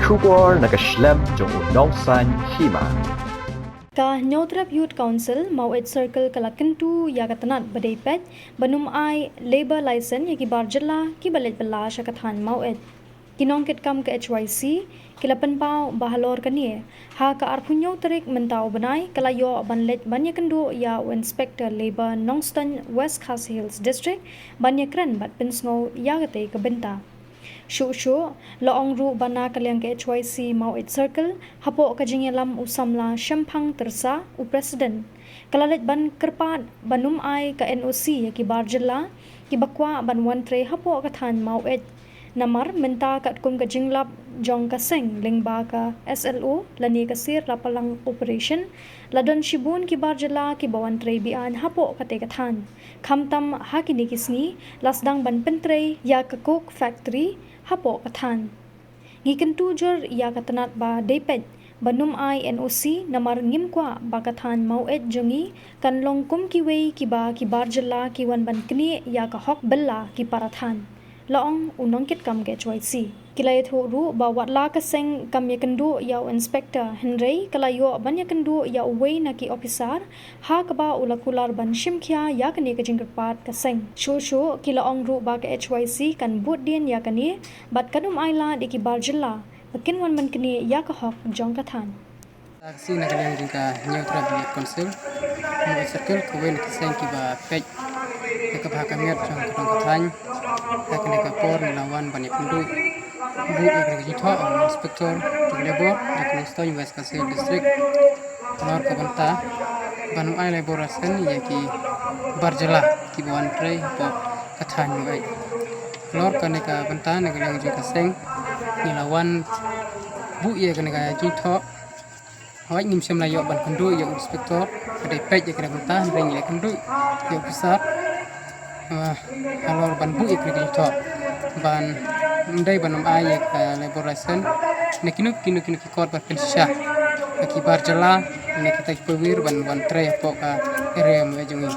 Shubor nakaslem jong unong san hima. Ka Nyotrap Youth Council Mauid Circle Kalakentu Yagatanat Badepet Banum ai labor license yaki barjala ki balet bala syakathan Mauid kinongkit kam ke HYC kilapan pau bahalor kanie ha ka arpunyo terik mentau banai kalayo banlet banyakendu ya inspector labor Nongston West Khas Hills District banyakren bat pinsngo yagate kebenta Shushu laong ru bana kalyang ke HYC Mauid Circle hapo kajingelam usamla Shampang tersa u president kalalet ban kerpat banum ai ka NOC yaki barjela ki bakwa ban wantre hapo kathan Mauid namar menta kat kum kajinglap jong kaseng lingba ka SLO lani kasir lapalang operation ladon shibun ki barjela ki bawantre bian hapo kate kathan khamtam hakini kisni lasdang ban pentre ya ka cook factory hapo kathan ngiken tujur ya katanat ba depet banum ai NOC namar ngimkwa ba kathan Mauid jongi kanlong kum kiwei kiba ki barjela ki wan ban kni ya ka hok bella ki parathan laong unongkit kam ke HYC kilay thoru ba watla kaseng kam yakendu ya inspector Henry kalayo ban yakendu ya uwei na ki officer ha kaba ulakular ban shimkhya ya kani ka jingpat kaseng shu kilaong ru ba ke HYC kan bud din ya kani bat kadum aila diki barjela bakin wan man kani ya ka hok jong kathan Aksi nak kalian jika Nyotrap Youth Council Mauid Circle kawin kaseng kiba pej kebahakamiat jong katang akan dekapor melawan banyak penduduk bu agriculture inspector labor Nongston West Khas Hills District lor kabanta banu ai labor asen yaki barjala ki buan tray po kathan ai lor kaneka banta nagalang jika seng nilawan bu ye kaneka jitho hoi nim sem layo ban kendu ya inspector ada pej ya kaneka banta ring ya kendu ya besar alor ban bu agriculture ban ndai banum ai laboration nekinu kinu kor ban pensha ki barjala ne kita pewir ban tre po ka area me jungi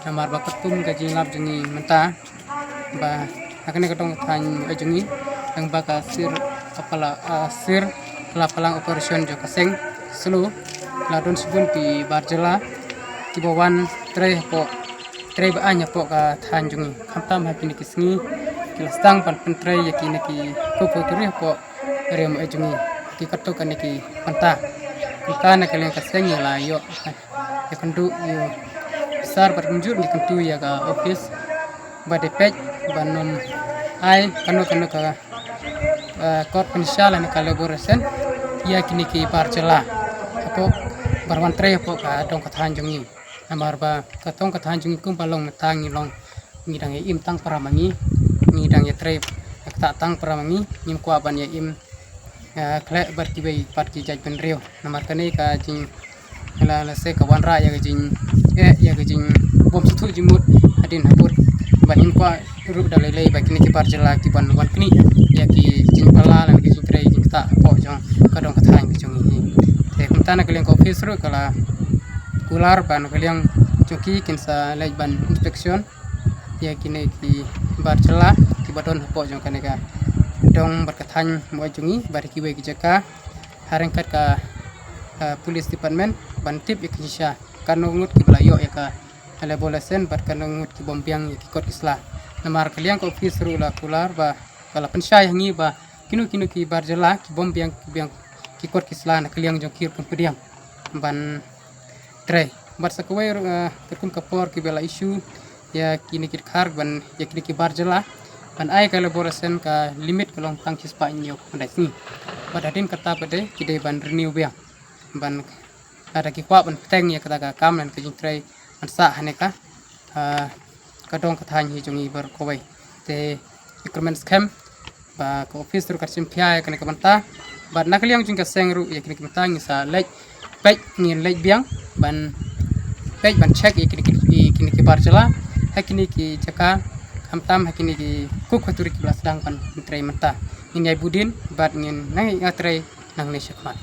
namar ba ketum gaji lab jungi menta ba akane katong than jungi ang ba ka sir kapala sir lapalang operation jo kaseng selu ladon subun pi barjala ki bawan tre po tre ba anya po ka than jungi khamtam hapini kisngi kilastang pan pentre yakini ki ko turi po area me jungi ki katto kaniki panta kana kalian kaseng la yo ya kendu yo besar berkunjung di kentu ya ka office bade pej banum ai kanu ka kor pensyala ni collaboration ya kini ki barjala apo barwantre po ka dong kathan jungi namar ba katong kathan jungi kum balong tangi long ngidang im tang paramangi ngidang ya tre ta tang paramangi nyim kwa ban ya im klek bertibai parti jaj penrio namar kane ka jing la se ka wan ra ya jing ya jing bom sutu jimut adin hapur banim kwa rup dalai ba kini ki barjala ki ban wan kini ya ki jing pala la ki jing tre jing ta po jong kadong kathang ki jong hi te kumtana kalian ko office ru kala kular ban kalian joki kinsa lai ban inspection ya kini ki barjala ki badon po jong kane ka dong berkathan mo jungi bari kiwe kijaka harengkat ka police department bantip ikisha kanungut ki blayo ya ka labolesen bar kanungut ki bombiang ya ki kot isla namar kalian ko office ru la kular ba kala pensya yangi ba kinu ki barjala ki bombiang ki kot isla na kalian jokir pediang ban tre bar sakwe ketum kapor ki bela issue ya kini ki khar ban ya kini ki barjala ban ai collaboration ka limit kolong tangkis pa inyo pandai ni badadin kata pade kide ban renew bia ban ada ki kwa ban teng ya kata ka kam nan kajing trai ban sa haneka kadong kathan hi jongi bar kowai te recruitment scam ba ko office ru karsim phya ya kana ka banta ban nakliang jing ka sengru ya kini banta ni sa lek pek ni lek biang ban pek ban check ya kini ki barjala hakini ki jaka hamtam hakini ki kuk faturi ki belas dang pan mentrai menta ini budin bat ngin nang ngatrai nang ne syakmat